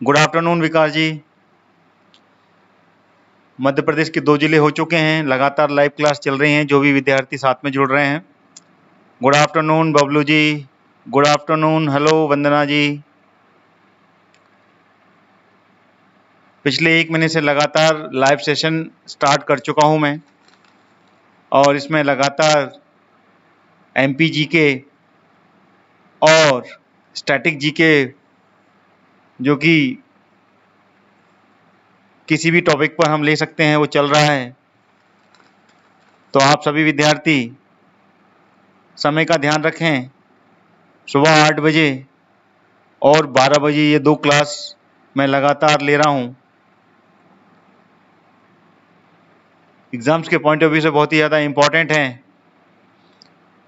Good afternoon विकास जी। मध्य प्रदेश के 2 जिले हो चुके हैं, लगातार लाइव क्लास चल रही हैं, जो भी विद्यार्थी साथ में जुड़ रहे हैं। Good afternoon Bablu ji, good afternoon, hello वंदना जी। पिछले 1 महीने से लगातार लाइव सेशन स्टार्ट कर चुका हूं मैं, और इसमें लगातार एमपी जीके और स्टैटिक जीके, जो कि किसी भी टॉपिक पर हम ले सकते हैं, वो चल रहा है। तो आप सभी विद्यार्थी समय का ध्यान रखें। सुबह 8 बजे और 12 बजे ये 2 क्लास मैं लगातार ले रहा हूँ। एग्ज़ाम्स के पॉइंट ऑफ व्यू से बहुत ही ज़्यादा इम्पॉर्टेंट हैं।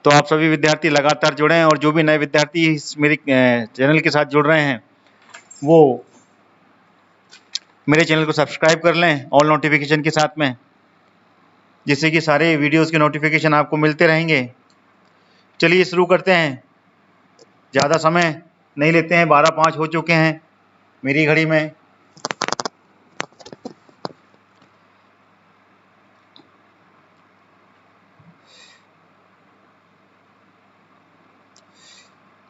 तो आप सभी विद्यार्थी लगातार जुड़ें, और जो भी नए विद्यार्थी इस मेरे चैनल के साथ जुड़ रहे हैं, वो मेरे चैनल को सब्सक्राइब कर लें ऑल नोटिफिकेशन के साथ में, जिससे कि सारे वीडियोस के नोटिफिकेशन आपको मिलते रहेंगे। चलिए शुरू करते हैं, ज़्यादा समय नहीं लेते हैं, 12:05 हो चुके हैं मेरी घड़ी में।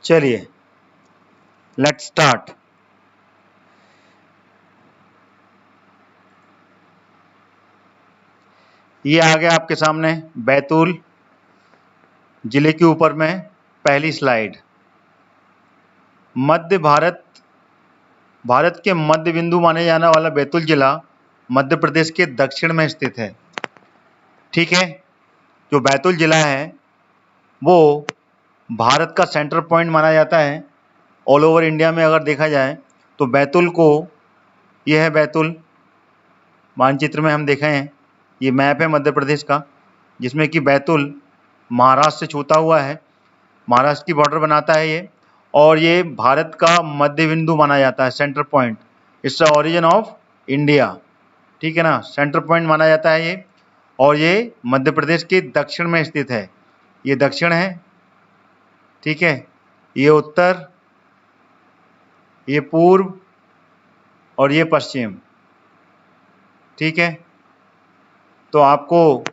चलिए लेट्स स्टार्ट। ये आ गया आपके सामने बैतूल जिले के ऊपर में पहली स्लाइड। मध्य भारत के मध्य बिंदु माने जाने वाला बैतूल जिला मध्य प्रदेश के दक्षिण में स्थित है। ठीक है, जो बैतूल जिला है वो भारत का सेंटर पॉइंट माना जाता है। ऑल ओवर इंडिया में अगर देखा जाए तो बैतूल को, यह है बैतूल, मानचित्र में हम देखें हैं, ये मैप है मध्य प्रदेश का, जिसमें कि बैतूल महाराष्ट्र से छूता हुआ है, महाराष्ट्र की बॉर्डर बनाता है ये, और ये भारत का मध्य बिंदु माना जाता है, centre point. It's the origin of India, ठीक है ना, सेंटर पॉइंट माना जाता है ये। और ये मध्य प्रदेश के दक्षिण में स्थित है। ये दक्षिण है, ठीक है, ये उत्तर, ये पूर्व और ये पश्चिम, ठीक है। तो आपको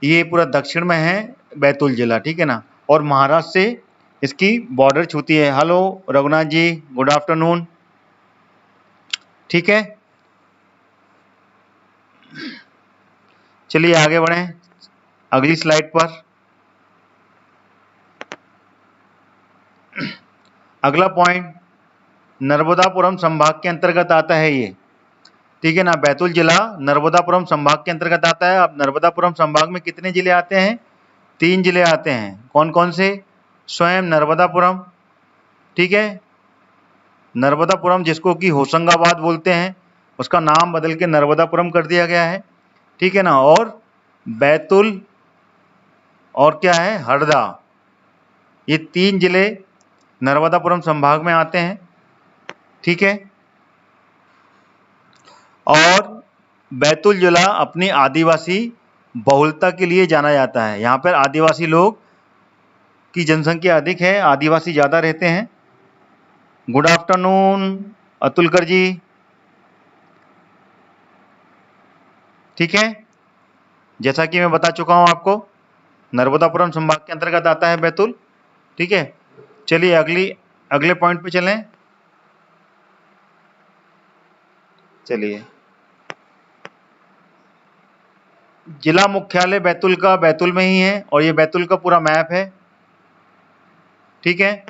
ये पूरा दक्षिण में है बैतूल जिला, ठीक है ना, और महाराष्ट्र से इसकी बॉर्डर छूती है। Hello Raghunath ji, good afternoon, ठीक है। चलिए आगे बढ़ें अगली स्लाइड पर। अगला पॉइंट नर्मदापुरम संभाग के अंतर्गत आता है ये, ठीक है ना। बैतूल जिला नर्मदापुरम संभाग के अंतर्गत आता है। अब नर्मदापुरम संभाग में कितने जिले आते हैं? 3 जिले आते हैं। कौन कौन से? स्वयं नर्मदापुरम, ठीक है, नर्मदापुरम जिसको कि होशंगाबाद बोलते हैं, उसका नाम बदल के नर्मदापुरम कर दिया गया है, ठीक है ना। और बैतूल और क्या है, हरदा, ये 3 जिले नर्मदापुरम संभाग में आते हैं, ठीक है। और बैतूल जिला अपनी आदिवासी बहुलता के लिए जाना जाता है। यहाँ पर आदिवासी लोग की जनसंख्या अधिक है, आदिवासी ज़्यादा रहते हैं। गुड आफ्टरनून अतुलकर जी, ठीक है। जैसा कि मैं बता चुका हूँ आपको, नर्मदापुरम संभाग के अंतर्गत आता है बैतूल, ठीक है। चलिए अगले पॉइंट पे चलें। चलिए, जिला मुख्यालय बैतूल का बैतूल में ही है, और ये बैतूल का पूरा मैप है, ठीक है।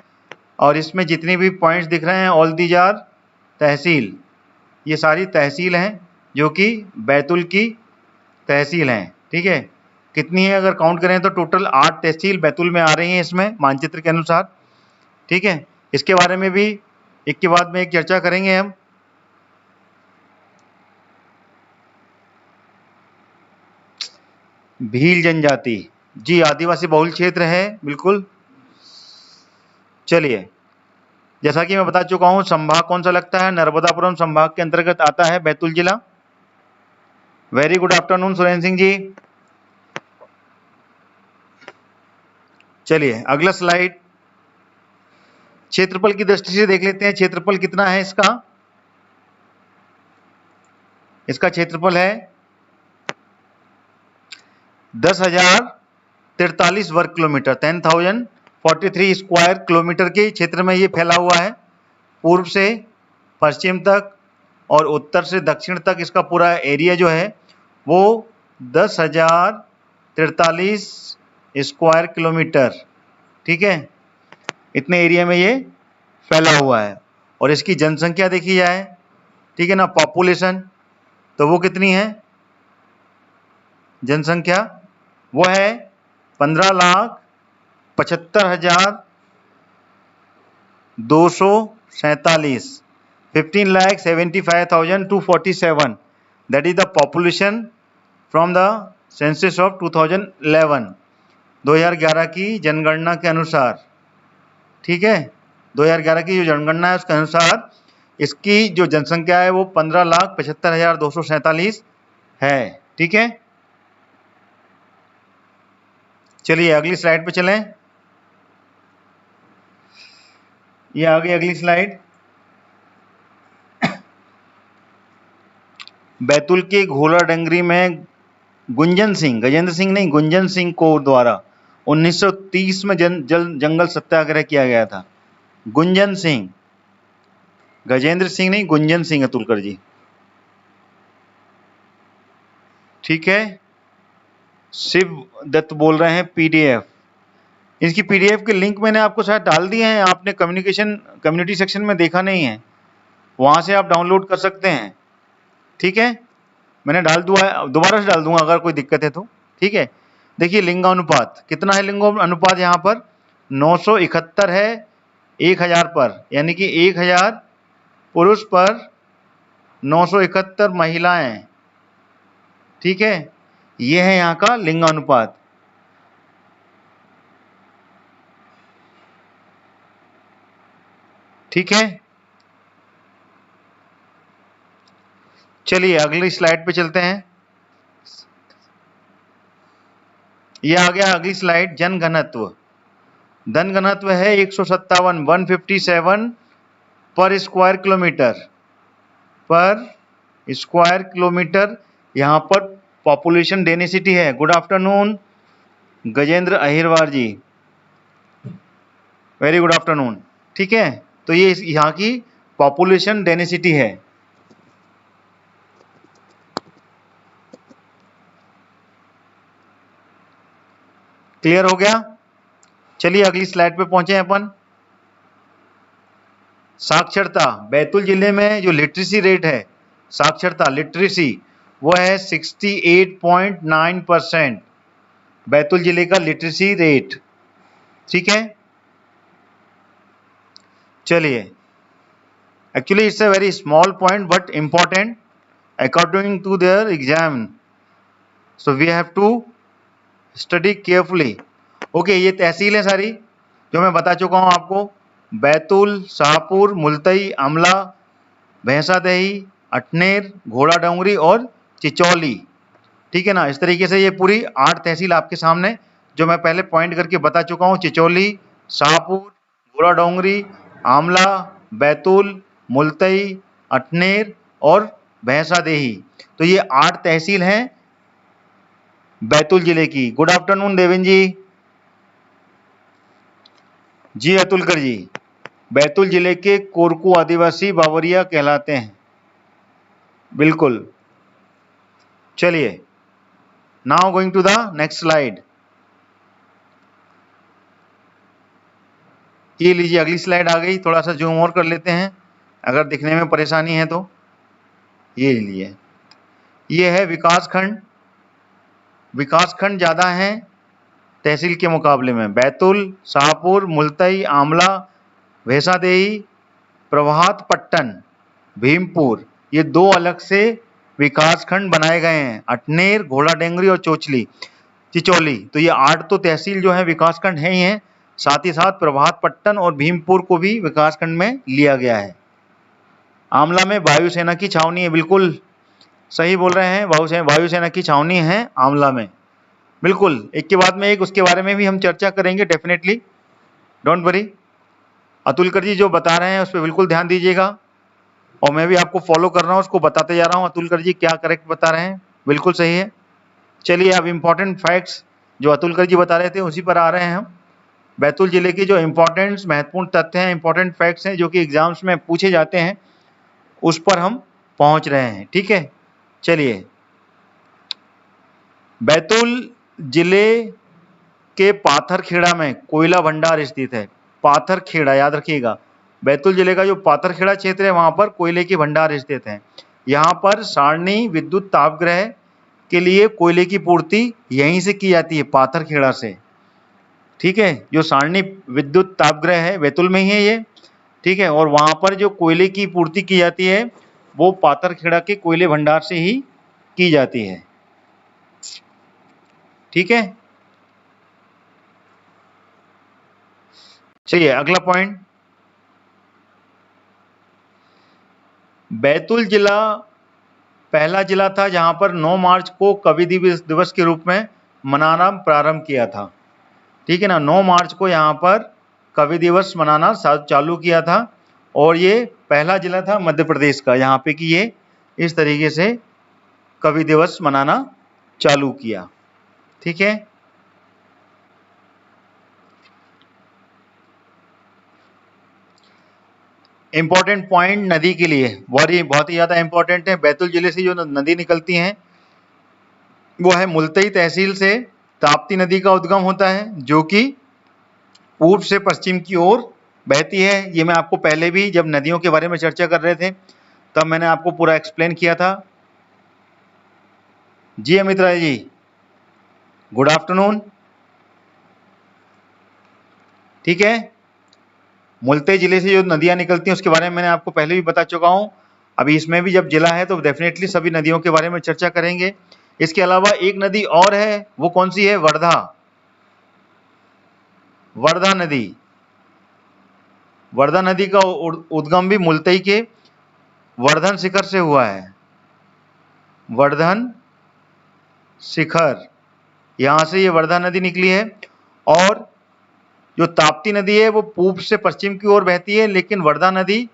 और इसमें जितनी भी पॉइंट्स दिख रहे हैं, ऑल दीज आर तहसील, ये सारी तहसील हैं जो कि बैतूल की तहसील हैं, ठीक है। कितनी है अगर काउंट करें तो टोटल 8 तहसील बैतूल में आ रही हैं इसमें मानचित्र के अनुसार, ठीक है। इसके बारे में भी एक के बाद में एक चर्चा करेंगे हम। भील जनजाति, जी आदिवासी बहुल क्षेत्र है, बिल्कुल। चलिए, जैसा कि मैं बता चुका हूं, संभाग कौन सा लगता है, नर्मदापुरम संभाग के अंतर्गत आता है बैतूल जिला। Very good afternoon Surendra Singh ji. चलिए अगला स्लाइड। क्षेत्रफल की दृष्टि से देख लेते हैं, क्षेत्रफल कितना है इसका। इसका क्षेत्रफल है 10,043 वर्ग किलोमीटर, 10,043 स्क्वायर किलोमीटर के क्षेत्र में ये फैला हुआ है। पूर्व से पश्चिम तक और उत्तर से दक्षिण तक इसका पूरा एरिया जो है वो 10,043 स्क्वायर किलोमीटर, ठीक है, इतने एरिया में ये फैला हुआ है। और इसकी जनसंख्या देखी जाए, ठीक है ना, पॉपुलेशन, तो वो कितनी है जनसंख्या, वो है 15,75,247, 15,75,247, that is the population from the census of 2011, 2011 की जनगणना के अनुसार, ठीक है, 2011 की जो जनगणना है उसके अनुसार इसकी जो जनसंख्या है वो 15,75,247 है, ठीक है। चलिए अगली स्लाइड पे चलें। ये आ गई अगली स्लाइड। बैतूल के घोड़ा डंगरी में गुंजन सिंह, गजेंद्र सिंह नहीं, गुंजन सिंह को द्वारा 1930 में जंगल सत्याग्रह किया गया था। गुंजन सिंह, गजेंद्र सिंह नहीं, गुंजन सिंह अतुलकर जी, ठीक है। शिव दत्त बोल रहे हैं पीडीएफ, इसकी पीडीएफ के लिंक मैंने आपको शायद डाल दिए हैं, आपने कम्युनिटी सेक्शन में देखा नहीं है, वहां से आप डाउनलोड कर सकते हैं, ठीक है। मैंने डाल दिया, दोबारा से डाल दूंगा अगर कोई दिक्कत है तो, ठीक है। देखिए लिंगानुपात कितना है, लिंगानुपात यहाँ पर 971 है 1000 पर, यानी कि 1000 पुरुष पर 971 महिलाएं, ठीक है, ये है यहाँ का लिंगानुपात। ठीक है, चलिए अगली स्लाइड पे चलते हैं। ये आ गया अगली स्लाइड, जनघनत्व। जनघनत्व है 157 पर स्क्वायर किलोमीटर, यहाँ पर पॉपुलेशन डेंसिटी है। गुड आफ्टरनून गजेंद्र अहिरवार जी, वेरी गुड आफ्टरनून, ठीक है। तो ये यहाँ की पॉपुलेशन डेंसिटी है। क्लियर हो गया। चलिए अगली स्लाइड पे पहुंचे अपन। साक्षरता, बैतूल जिले में जो लिटरेसी रेट है, साक्षरता लिटरेसी, वो है 68.9%, बैतूल जिले का लिटरेसी रेट, ठीक है। चलिए, actually it's a very small point but important according to their exam, so we have to study carefully. Okay, ये तहसील है सारी जो मैं बता चुका हूँ आपको, बैतूल, शाहपुर, मुल्तई, आमला, भैंसादेही, अठनेर, घोड़ा डोंगरी और चिचौली, ठीक है ना। इस तरीके से ये पूरी 8 तहसील आपके सामने जो मैं पहले पॉइंट करके बता चुका हूँ, चिचौली, शाहपुर, घोड़ा डोंगरी, आमला, बैतूल, मुल्तई, अठनेर और भैंसादेही, तो ये 8 तहसील हैं बैतूल जिले की। गुड आफ्टरनून देवेन जी, जी अतुलकर जी, बैतूल जिले के कोरकू आदिवासी बावरिया कहलाते हैं, बिल्कुल। चलिए, now going to the next slide. ये लीजिए अगली स्लाइड आ गई, थोड़ा सा जूम और कर लेते हैं अगर दिखने में परेशानी है तो। ये लीजिए, ये है विकासखंड। विकासखंड ज़्यादा हैं तहसील के मुकाबले में, बैतूल, शाहपुर, मुल्तई, आमला, भैंसादेही, प्रभात पट्टन, भीमपुर, ये 2 अलग से विकासखंड बनाए गए हैं, अठनेर, घोड़ा डेंगरी और चिचौली, तो ये 8 तो तहसील जो है विकासखंड है ही हैं, साथ ही साथ प्रभात पट्टन और भीमपुर को भी विकासखंड में लिया गया है। आमला में वायुसेना की छावनी है, बिल्कुल सही बोल रहे हैं, वायुसेना की छावनी है आमला में, बिल्कुल। एक के बाद में एक उसके बारे में भी हम चर्चा करेंगे डेफिनेटली, डोंट वरी। अतुलकर जी जो बता रहे हैं उस पर बिल्कुल ध्यान दीजिएगा, और मैं भी आपको फॉलो कर रहा हूँ, उसको बताते जा रहा हूँ अतुलकर जी क्या करेक्ट बता रहे हैं, बिल्कुल सही है। चलिए अब इम्पोर्टेंट फैक्ट्स जो अतुलकर जी बता रहे थे उसी पर आ रहे हैं हम। बैतूल जिले की जो इम्पोर्टेंट महत्वपूर्ण तथ्य हैं, इम्पोर्टेंट फैक्ट्स हैं जो कि एग्जाम्स में पूछे जाते हैं, उस पर हम पहुंच रहे हैं। ठीक है, चलिए। बैतूल जिले के पाथरखेड़ा में कोयला भंडार स्थित है। पाथरखेड़ा याद रखिएगा, बैतूल जिले का जो पाथरखेड़ा क्षेत्र है वहां पर कोयले के भंडार स्थित हैं। यहाँ पर सारणी विद्युत तापगृह के लिए कोयले की पूर्ति यहीं से की जाती है, पाथरखेड़ा से। ठीक है, जो सारणी विद्युत तापगृह है बैतूल में ही है ये। ठीक है, और वहां पर जो कोयले की पूर्ति की जाती है वो पाथरखेड़ा के कोयले भंडार से ही की जाती है। ठीक है, चलिए अगला पॉइंट। बैतूल जिला पहला जिला था जहां पर 9 मार्च को कवि दिवस के रूप में मनाना प्रारंभ किया था। ठीक है ना, 9 मार्च को यहाँ पर कवि दिवस मनाना चालू किया था, और ये पहला जिला था मध्य प्रदेश का यहाँ पे कि ये इस तरीके से कवि दिवस मनाना चालू किया। ठीक है, इंपॉर्टेंट पॉइंट नदी के लिए बहुत ही ज्यादा इंपॉर्टेंट है। बैतूल जिले से जो नदी निकलती हैं वो है मुल्तई तहसील से ताप्ती नदी का उद्गम होता है, जो कि पूर्व से पश्चिम की ओर बहती है। ये मैं आपको पहले भी जब नदियों के बारे में चर्चा कर रहे थे तब मैंने आपको पूरा एक्सप्लेन किया था। जी अमित राय जी, गुड आफ्टरनून। ठीक है, मुल्तई जिले से जो नदियां निकलती हैं उसके बारे में मैंने आपको पहले भी बता चुका हूं। अभी इसमें भी जब जिला है तो डेफिनेटली सभी नदियों के बारे में चर्चा करेंगे। इसके अलावा एक नदी और है, वो कौन सी है? वर्धा। वर्धा नदी, वर्धा नदी का उद्गम भी मुल्तई के वर्धन शिखर से हुआ है। वर्धन शिखर, यहां से ये वर्धा नदी निकली है। और जो ताप्ती नदी है वो पूर्व से पश्चिम की ओर बहती है, लेकिन वर्धा नदी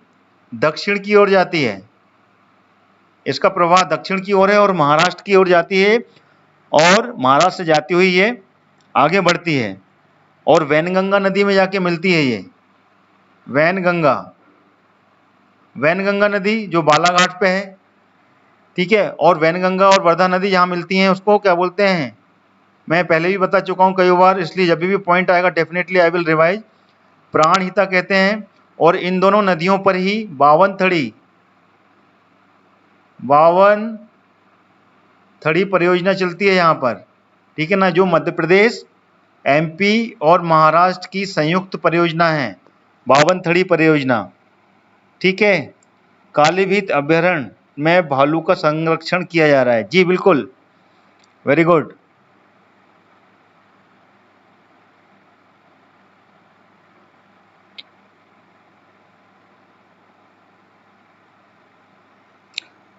दक्षिण की ओर जाती है। इसका प्रवाह दक्षिण की ओर है और महाराष्ट्र की ओर जाती है, और महाराष्ट्र से जाती हुई ये आगे बढ़ती है और वैनगंगा नदी में जाके मिलती है। ये वैनगंगा, वैनगंगा नदी जो बालाघाट पे है। ठीक है, और वैनगंगा और वर्धा नदी जहाँ मिलती हैं उसको क्या बोलते हैं? मैं पहले भी बता चुका हूँ कई बार, इसलिए जब भी पॉइंट आएगा definitely I will revise. Pranhita कहते हैं, और इन दोनों नदियों पर ही 52 थड़ी परियोजना चलती है यहाँ पर। ठीक है ना, जो मध्य प्रदेश, एमपी और महाराष्ट्र की संयुक्त परियोजना है, 52 थड़ी परियोजना। ठीक है, कालीभीत अभ्यारण्य में भालू का संरक्षण किया जा रहा है। जी बिल्कुल, वेरी गुड।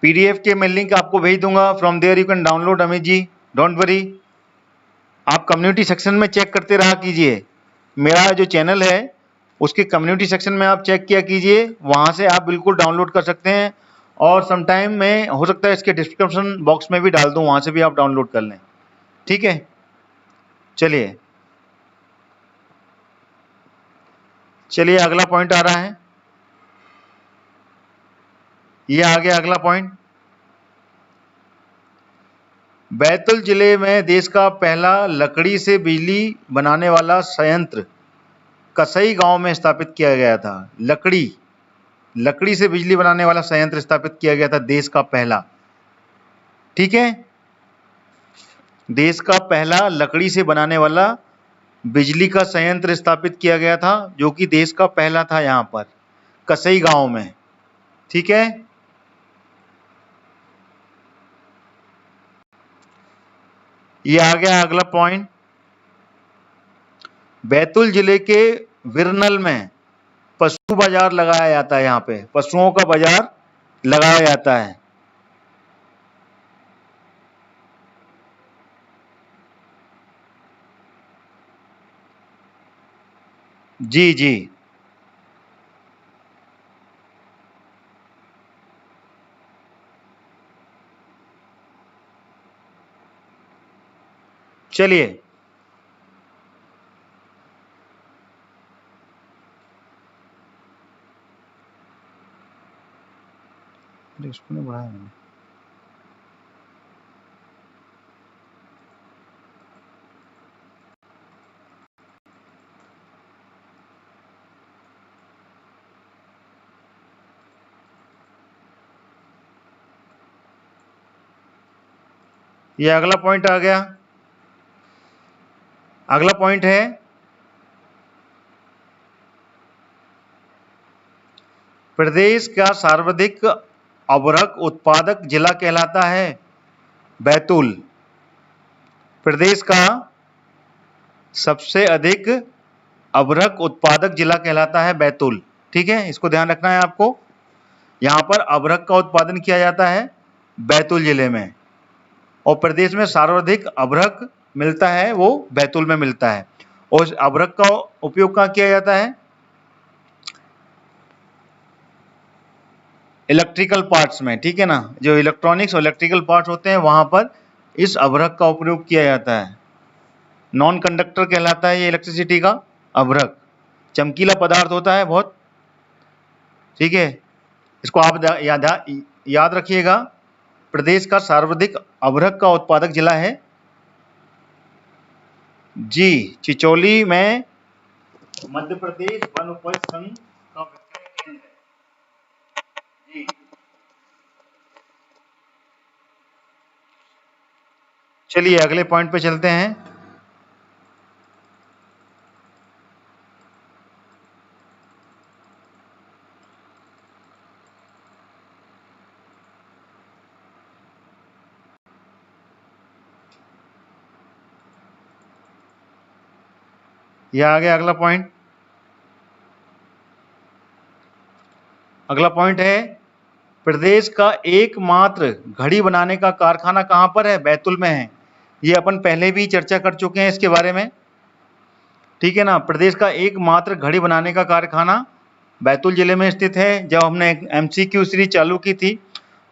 पीडीएफ के मैं लिंक आपको भेज दूंगा, from there you can download. Amit ji don't worry, आप कम्युनिटी सेक्शन में चेक करते रहा कीजिए। मेरा जो चैनल है उसके कम्युनिटी सेक्शन में आप चेक किया कीजिए, वहां से आप बिल्कुल डाउनलोड कर सकते हैं। और समटाइम में हो सकता है इसके डिस्क्रिप्शन बॉक्स में भी डाल दूं, वहां से भी आप डाउनलोड कर लें। ठीक है, चलिए चलिए अगला पॉइंट आ रहा है, ये आ गया अगला पॉइंट। बैतूल जिले में देश का पहला लकड़ी से बिजली बनाने वाला संयंत्र कसई गांव में स्थापित किया गया था। लकड़ी से बिजली बनाने वाला संयंत्र स्थापित किया गया था, देश का पहला। ठीक है, देश का पहला लकड़ी से बनाने वाला बिजली का संयंत्र स्थापित किया गया था, जो कि देश का पहला था यहां पर कसई गांव में। ठीक है, ये आ गया अगला पॉइंट। बैतूल जिले के विरनल में पशु बाजार लगाया जाता है, यहाँ पे पशुओं का बाजार लगाया जाता है। जी जी, चलिए इसको बढ़ाया मैंने। ये अगला पॉइंट आ गया। अगला पॉइंट है प्रदेश का सर्वाधिक अभ्रक उत्पादक जिला कहलाता है बैतूल। प्रदेश का सबसे अधिक अभ्रक उत्पादक जिला कहलाता है बैतूल। ठीक है, इसको ध्यान रखना है आपको। यहाँ पर अभ्रक का उत्पादन किया जाता है बैतूल जिले में, और प्रदेश में सर्वाधिक अभ्रक मिलता है वो बैतूल में मिलता है। और इस अभ्रक का उपयोग कहाँ किया जाता है? इलेक्ट्रिकल पार्ट्स में। ठीक है ना, जो इलेक्ट्रॉनिक्स और इलेक्ट्रिकल पार्ट्स होते हैं वहां पर इस अभ्रक का उपयोग किया जाता है। नॉन कंडक्टर कहलाता है ये इलेक्ट्रिसिटी का अभ्रक। चमकीला पदार्थ होता है बहुत। ठीक है, इसको आप याद रखिएगा। प्रदेश का सर्वाधिक अभ्रक का उत्पादक जिला है जी चिचौली में मध्य प्रदेश वन उपज संघ का विक्रय केंद्र है जी। चलिए अगले पॉइंट पे चलते हैं। यह आ गया अगला पॉइंट। अगला पॉइंट है प्रदेश का एकमात्र घड़ी बनाने का कारखाना कहां पर है? बैतूल में है। ये अपन पहले भी चर्चा कर चुके हैं इसके बारे में। ठीक है ना, प्रदेश का एकमात्र घड़ी बनाने का कारखाना बैतूल जिले में स्थित है। जब हमने MCQ सीरीज चालू की थी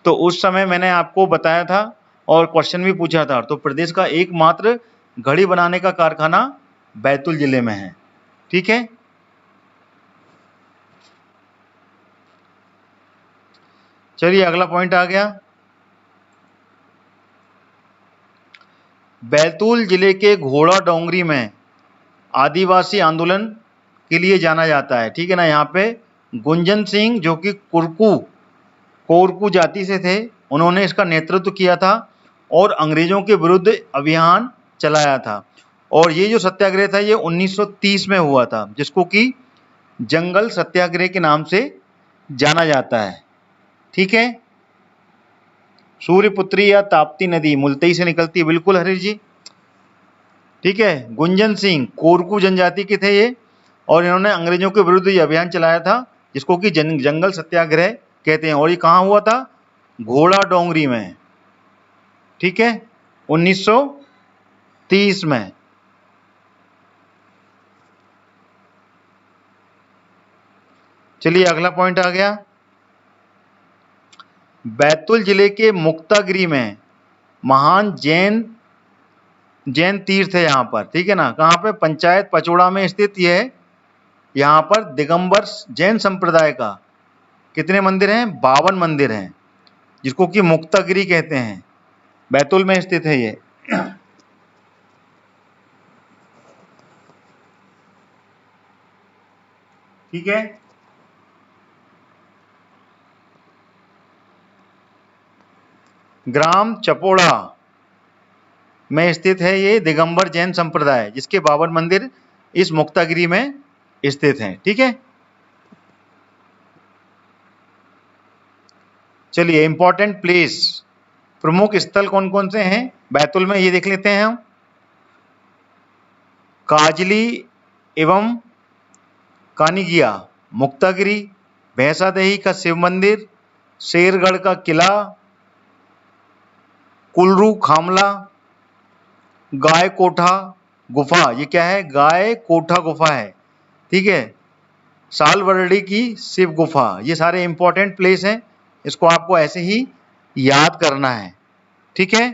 तो उस समय मैंने आपको बताया था और क्वेश्चन भी पूछा था। तो प्रदेश का एकमात्र घड़ी बनाने का कारखाना बैतूल जिले में है। ठीक है, चलिए अगला पॉइंट आ गया। बैतूल जिले के घोड़ा डोंगरी में आदिवासी आंदोलन के लिए जाना जाता है। ठीक है ना, यहाँ पे गुंजन सिंह जो कि कोरकू जाति से थे, उन्होंने इसका नेतृत्व किया था और अंग्रेजों के विरुद्ध अभियान चलाया था। और ये जो सत्याग्रह था ये 1930 में हुआ था, जिसको कि जंगल सत्याग्रह के नाम से जाना जाता है। ठीक है, सूर्यपुत्री या ताप्ती नदी मुल्तई से निकलती है, बिल्कुल हरीश जी। ठीक है, गुंजन सिंह कोरकू जनजाति के थे ये, और इन्होंने अंग्रेजों के विरुद्ध ये अभियान चलाया था जिसको कि जंगल सत्याग्रह कहते हैं। और ये कहाँ हुआ था? घोड़ा डोंगरी में। ठीक है, 1930 में। चलिए अगला पॉइंट आ गया। बैतूल जिले के मुक्तागिरी में महान जैन तीर्थ है यहाँ पर। ठीक है ना, कहाँ पे? पंचायत पचोड़ा में स्थित ये है। यहाँ पर दिगंबर जैन संप्रदाय का कितने मंदिर हैं? 52 मंदिर हैं, जिसको कि मुक्तागिरी कहते हैं। बैतूल में स्थित है ये। ठीक है, ग्राम चपोड़ा में स्थित है ये दिगंबर जैन संप्रदाय, जिसके 52 मंदिर इस मुक्तागिरी में स्थित हैं। ठीक है, चलिए इंपॉर्टेंट प्लेस, प्रमुख स्थल कौन कौन से हैं बैतूल में ये देख लेते हैं हम। काजली एवं कानिगिया, मुक्तागिरी, भैंसादेही का शिव मंदिर, शेरगढ़ का किला, कुलरू खामला, गाय कोठा गुफा। ये क्या है? गाय कोठा गुफा है। ठीक है, सालवर्डी की शिव गुफा। ये सारे इंपॉर्टेंट प्लेस हैं, इसको आपको ऐसे ही याद करना है। ठीक है,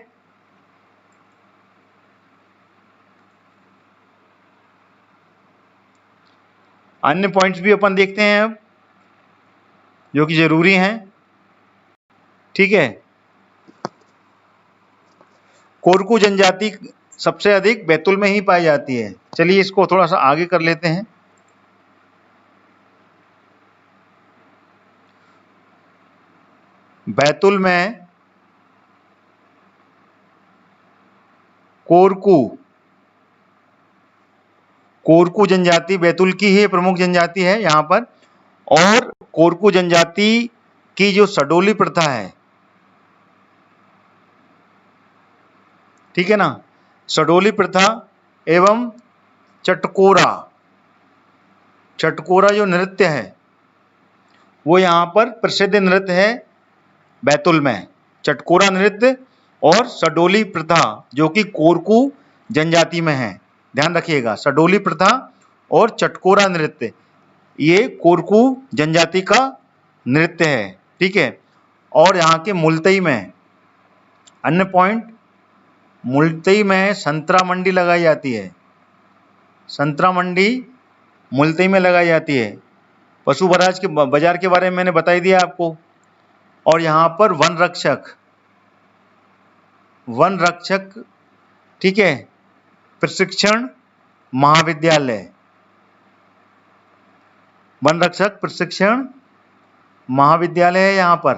अन्य पॉइंट्स भी अपन देखते हैं अब, जो कि जरूरी हैं। ठीक है, कोरकू जनजाति सबसे अधिक बैतूल में ही पाई जाती है। चलिए इसको थोड़ा सा आगे कर लेते हैं। बैतूल में कोरकू जनजाति बैतूल की ही प्रमुख जनजाति है यहाँ पर। और कोरकू जनजाति की जो सडोली प्रथा है, ठीक है ना, सडोली प्रथा एवं चटकोरा जो नृत्य है वो यहाँ पर प्रसिद्ध नृत्य है बैतूल में। चटकोरा नृत्य और सडोली प्रथा जो कि कोरकू जनजाति में है, ध्यान रखिएगा। सडोली प्रथा और चटकोरा नृत्य ये कोरकू जनजाति का नृत्य है। ठीक है, और यहाँ के मुलतई में अन्य पॉइंट, मुलतई में संतरा मंडी लगाई जाती है। संतरा मंडी मुलतई में लगाई जाती है। पशु बाजार के बारे में मैंने बता ही दिया आपको। और यहाँ पर वन रक्षक, ठीक है, प्रशिक्षण महाविद्यालय, वन रक्षक प्रशिक्षण महाविद्यालय है यहाँ पर,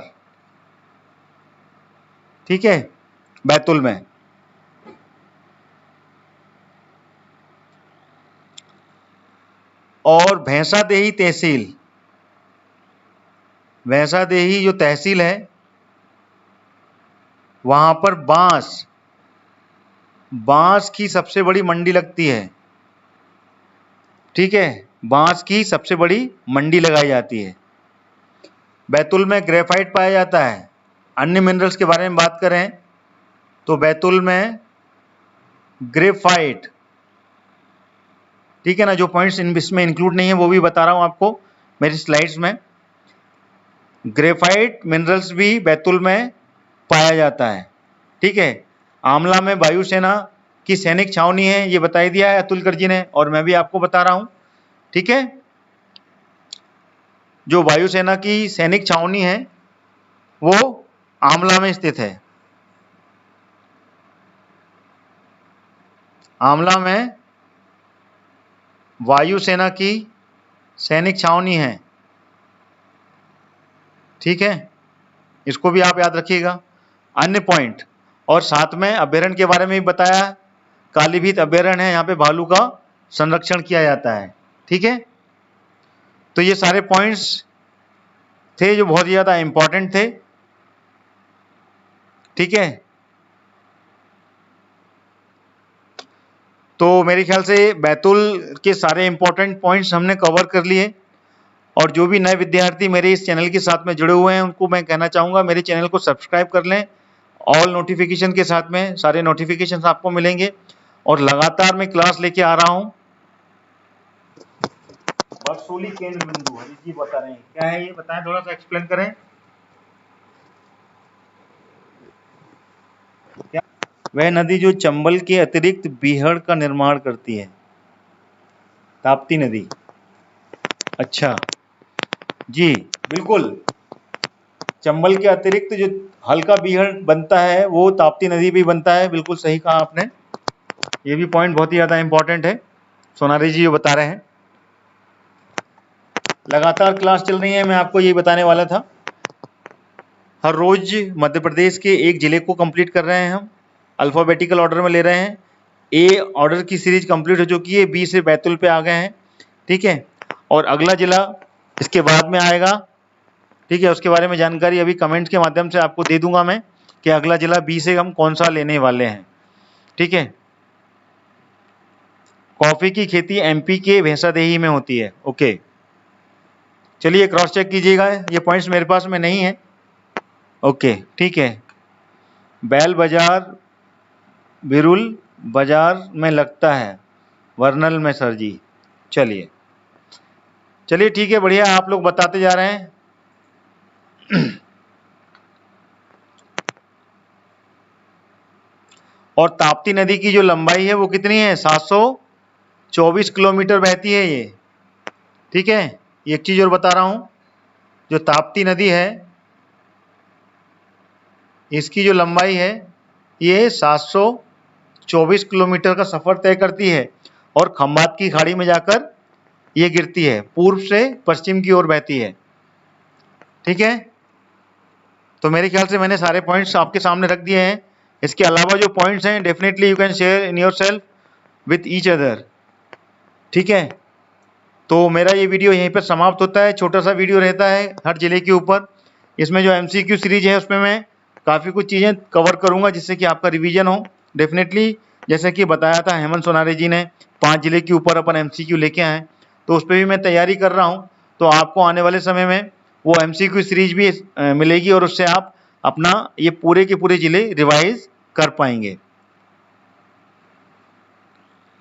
ठीक है, बैतूल में। और भैंसादेही जो तहसील है वहां पर बांस की सबसे बड़ी मंडी लगती है। ठीक है, बांस की सबसे बड़ी मंडी लगाई जाती है। बैतूल में ग्रेफाइट पाया जाता है। अन्य मिनरल्स के बारे में बात करें तो बैतूल में ग्रेफाइट, ठीक है ना, जो पॉइंट्स इसमें इंक्लूड नहीं है वो भी बता रहा हूं आपको मेरी स्लाइड्स में। ग्रेफाइट मिनरल्स भी बैतूल में पाया जाता है। ठीक है, आमला में वायुसेना की सैनिक छावनी है, ये बता ही दिया है अतुल जी ने, और मैं भी आपको बता रहा हूं। ठीक है, जो वायुसेना की सैनिक छावनी है वो आमला में स्थित है। आमला में वायुसेना की सैनिक छावनी है। ठीक है, इसको भी आप याद रखिएगा। अन्य पॉइंट, और साथ में अभ्यारण्य के बारे में भी बताया, कालीभीत अभ्यारण्य है, यहाँ पे भालू का संरक्षण किया जाता है। ठीक है, तो ये सारे पॉइंट्स थे जो बहुत ज्यादा इंपॉर्टेंट थे। ठीक है, तो मेरे ख्याल से बैतूल के सारे इंपॉर्टेंट पॉइंट्स हमने कवर कर लिए। और जो भी नए विद्यार्थी मेरे इस चैनल के साथ में जुड़े हुए हैं उनको मैं कहना चाहूँगा मेरे चैनल को सब्सक्राइब कर लें। ऑल नोटिफिकेशन के साथ में सारे नोटिफिकेशन आपको मिलेंगे। और लगातार मैं क्लास लेके आ रहा हूँ। बरसोली केंद्र बिंदु हरी जी बता रहे हैं, क्या है ये बताएं, थोड़ा सा एक्सप्लेन करें। क्या वह नदी जो चंबल के अतिरिक्त बीहड़ का निर्माण करती है? ताप्ती नदी। अच्छा जी, बिल्कुल, चंबल के अतिरिक्त जो हल्का बीहड़ बनता है वो ताप्ती नदी भी बनता है। बिल्कुल सही कहा आपने, ये भी पॉइंट बहुत ही ज्यादा इंपॉर्टेंट है। सोनारी जी जो बता रहे हैं, लगातार क्लास चल रही है, मैं आपको ये बताने वाला था। हर रोज मध्य प्रदेश के एक जिले को कंप्लीट कर रहे हैं हम, अल्फाबेटिकल ऑर्डर में ले रहे हैं। ए ऑर्डर की सीरीज कंप्लीट हो चुकी है, बी से बैतूल पे आ गए हैं। ठीक है, और अगला जिला इसके बाद में आएगा। ठीक है, उसके बारे में जानकारी अभी कमेंट के माध्यम से आपको दे दूंगा मैं कि अगला जिला बी से हम कौन सा लेने वाले हैं। ठीक है, कॉफी की खेती एमपी के भैंसादेही में होती है। ओके, चलिए क्रॉस चेक कीजिएगा, ये पॉइंट्स मेरे पास में नहीं है। ओके, ठीक है, बैल बाजार बिरुल बाजार में लगता है, वर्नल में सर जी। चलिए ठीक है, बढ़िया, आप लोग बताते जा रहे हैं। और ताप्ती नदी की जो लंबाई है वो कितनी है? 724 किलोमीटर बहती है ये। ठीक है। एक चीज़ और बता रहा हूँ, जो ताप्ती नदी है इसकी जो लंबाई है ये 724 किलोमीटर का सफ़र तय करती है और खंबात की खाड़ी में जाकर ये गिरती है, पूर्व से पश्चिम की ओर बहती है। ठीक है, तो मेरे ख्याल से मैंने सारे पॉइंट्स आपके सामने रख दिए हैं। इसके अलावा जो पॉइंट्स हैं definitely you can share in your self with each other. ठीक है, तो मेरा ये वीडियो यहीं पर समाप्त होता है। छोटा सा वीडियो रहता है हर जिले के ऊपर। इसमें जो MCQ सीरीज है उसमें मैं काफ़ी कुछ चीज़ें कवर करूँगा जिससे कि आपका रिवीजन हो। डेफिनेटली जैसे कि बताया था हेमंत सोनारे जी ने 5 जिले के ऊपर अपन MCQ लेके आए, तो उस पर भी मैं तैयारी कर रहा हूँ। तो आपको आने वाले समय में वो MCQ सीरीज भी मिलेगी और उससे आप अपना ये पूरे के पूरे जिले रिवाइज कर पाएंगे।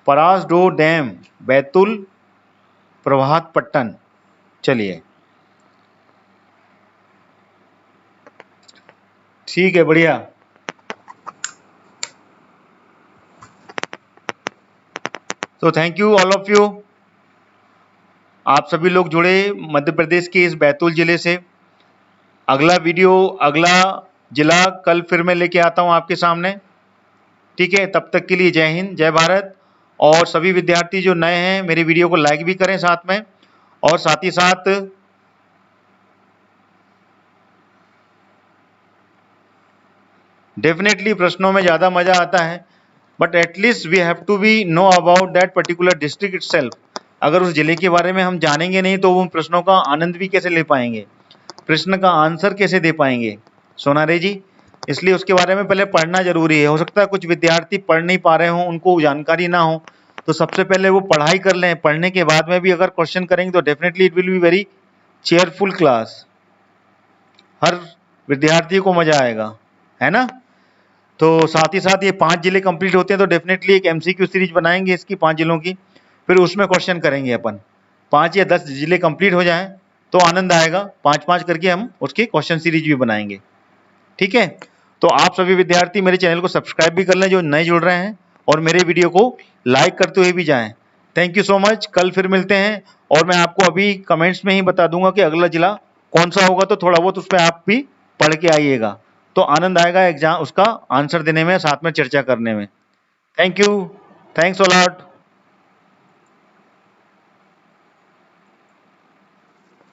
परासडोह डैम, बैतूल, प्रभातपट्टन। चलिए ठीक है, बढ़िया। तो thank you all of you. आप सभी लोग जुड़े मध्य प्रदेश के इस बैतूल जिले से। अगला वीडियो, अगला जिला कल फिर मैं लेके आता हूँ आपके सामने। ठीक है, तब तक के लिए जय हिंद, जय भारत। और सभी विद्यार्थी जो नए हैं मेरे वीडियो को लाइक भी करें साथ में, और साथ ही साथ डेफिनेटली प्रश्नों में ज़्यादा मज़ा आता है, but at least we have to be know about that particular district itself. अगर उस जिले के बारे में हम जानेंगे नहीं तो उन प्रश्नों का आनंद भी कैसे ले पाएंगे, प्रश्न का आंसर कैसे दे पाएंगे सोनारे जी। इसलिए उसके बारे में पहले पढ़ना जरूरी है। हो सकता है कुछ विद्यार्थी पढ़ नहीं पा रहे हों, उनको जानकारी ना हो, तो सबसे पहले वो पढ़ाई कर लें। पढ़ने के बाद में भी अगर क्वेश्चन करेंगे तो definitely it will be very cheerful class. हर विद्यार्थी को मजा आएगा, है ना। तो साथ ही साथ ये 5 जिले कंप्लीट होते हैं तो डेफिनेटली एक MCQ सीरीज बनाएंगे इसकी 5 जिलों की, फिर उसमें क्वेश्चन करेंगे अपन। 5 या 10 जिले कंप्लीट हो जाएं तो आनंद आएगा। 5-5 करके हम उसकी क्वेश्चन सीरीज भी बनाएंगे। ठीक है, तो आप सभी विद्यार्थी मेरे चैनल को सब्सक्राइब भी कर लें जो नए जुड़ रहे हैं, और मेरे वीडियो को लाइक करते हुए भी जाएं। Thank you so much. कल फिर मिलते हैं, और मैं आपको अभी कमेंट्स में ही बता दूंगा कि अगला जिला कौन सा होगा, तो थोड़ा बहुत उस पर आप भी पढ़ के आइएगा, तो आनंद आएगा एग्जाम उसका आंसर देने में, साथ में चर्चा करने में। Thank you, thanks a lot.